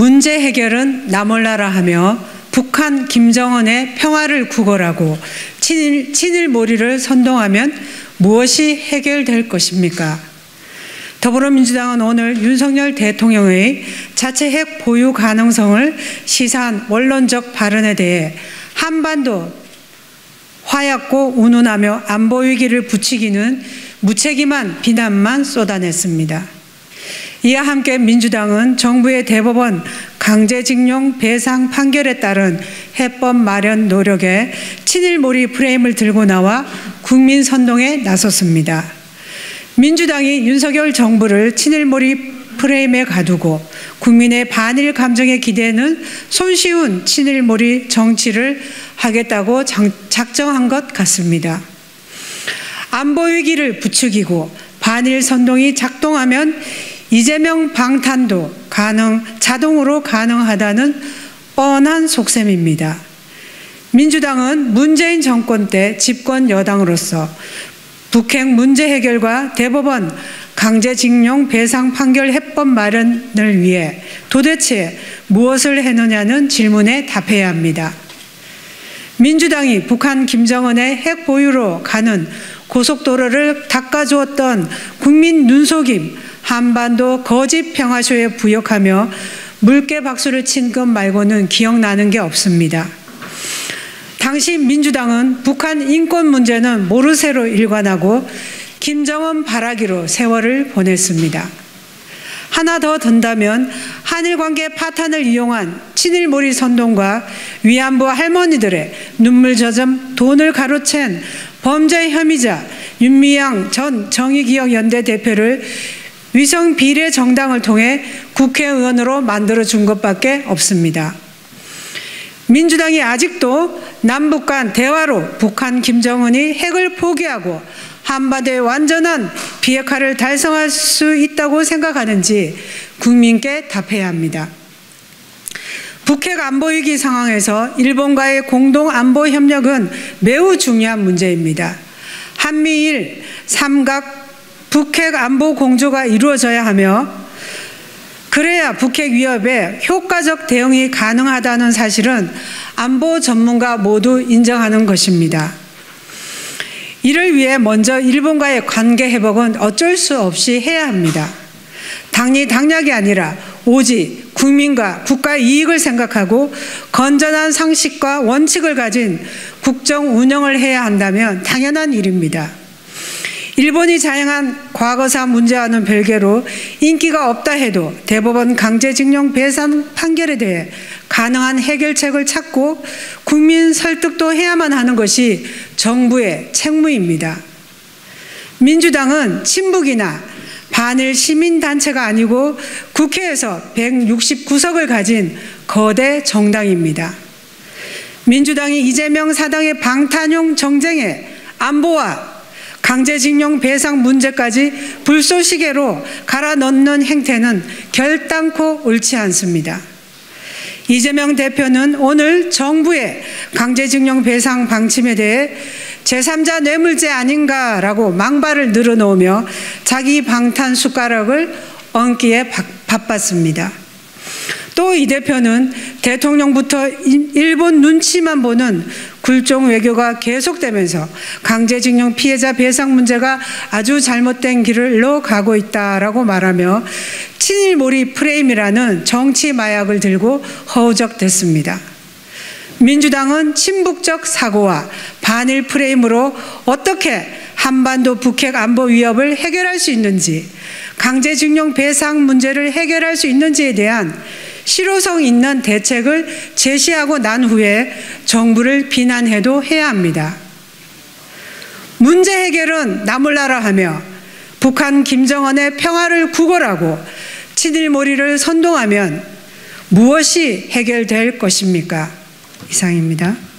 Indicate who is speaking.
Speaker 1: 문제 해결은 나 몰라라 하며 북한 김정은의 평화를 구걸하고 친일몰이를 선동하면 무엇이 해결될 것입니까? 더불어민주당은 오늘 윤석열 대통령의 자체 핵 보유 가능성을 시사한 원론적 발언에 대해 한반도 화약고 운운하며 안보 위기를 부추기는 무책임한 비난만 쏟아냈습니다. 이와 함께 민주당은 정부의 대법원 강제징용 배상 판결에 따른 해법 마련 노력에 친일몰이 프레임을 들고 나와 국민 선동에 나섰습니다. 민주당이 윤석열 정부를 친일몰이 프레임에 가두고 국민의 반일 감정에 기대는 손쉬운 친일몰이 정치를 하겠다고 작정한 것 같습니다. 안보 위기를 부추기고 반일 선동이 작동하면 이재명 방탄도 자동으로 가능하다는 뻔한 속셈입니다. 민주당은 문재인 정권 때 집권 여당으로서 북핵 문제 해결과 대법원 강제징용 배상 판결 해법 마련을 위해 도대체 무엇을 했느냐는 질문에 답해야 합니다. 민주당이 북한 김정은의 핵 보유로 가는 고속도로를 닦아주었던 국민 눈속임 한반도 거짓 평화쇼에 부역하며 물개 박수를 친 것 말고는 기억나는 게 없습니다. 당시 민주당은 북한 인권 문제는 모르쇠로 일관하고 김정은 바라기로 세월을 보냈습니다. 하나 더 든다면 한일 관계 파탄을 이용한 친일몰이 선동과 위안부 할머니들의 눈물 젖은 돈을 가로챈 범죄 혐의자 윤미향 전 정의기억연대 대표를 위성 비례 정당을 통해 국회의원으로 만들어준 것밖에 없습니다. 민주당이 아직도 남북 간 대화로 북한 김정은이 핵을 포기하고 한반도의 완전한 비핵화를 달성할 수 있다고 생각하는지 국민께 답해야 합니다. 북핵 안보위기 상황에서 일본과의 공동 안보 협력은 매우 중요한 문제입니다. 한미일 삼각 북핵 안보 공조가 이루어져야 하며 그래야 북핵 위협에 효과적 대응이 가능하다는 사실은 안보 전문가 모두 인정하는 것입니다. 이를 위해 먼저 일본과의 관계 회복은 어쩔 수 없이 해야 합니다. 당리당략이 아니라 오직 국민과 국가 이익을 생각하고 건전한 상식과 원칙을 가진 국정 운영을 해야 한다면 당연한 일입니다. 일본이 자행한 과거사 문제와는 별개로 인기가 없다 해도 대법원 강제징용 배상 판결에 대해 가능한 해결책을 찾고 국민 설득도 해야만 하는 것이 정부의 책무입니다. 민주당은 친북이나 반일 시민단체가 아니고 국회에서 169석을 가진 거대 정당입니다. 민주당이 이재명 사당의 방탄용 정쟁에 안보와 강제징용 배상 문제까지 불쏘시개로 갈아 넣는 행태는 결단코 옳지 않습니다. 이재명 대표는 오늘 정부의 강제징용 배상 방침에 대해 제3자 뇌물죄 아닌가라고 망발을 늘어놓으며 자기 방탄 숟가락을 얹기에 바빴습니다. 또 이 대표는 대통령부터 일본 눈치만 보는 굴종 외교가 계속되면서 강제징용 피해자 배상 문제가 아주 잘못된 길로 가고 있다라고 말하며 친일몰이 프레임이라는 정치 마약을 들고 허우적댔습니다. 민주당은 친북적 사고와 반일 프레임으로 어떻게 한반도 북핵 안보 위협을 해결할 수 있는지, 강제징용 배상 문제를 해결할 수 있는지에 대한 실효성 있는 대책을 제시하고 난 후에 정부를 비난해도 해야 합니다. 문제 해결은 나 몰라라 하며 북한 김정은의 평화를 구걸하고 친일몰이를 선동하면 무엇이 해결될 것입니까? 이상입니다.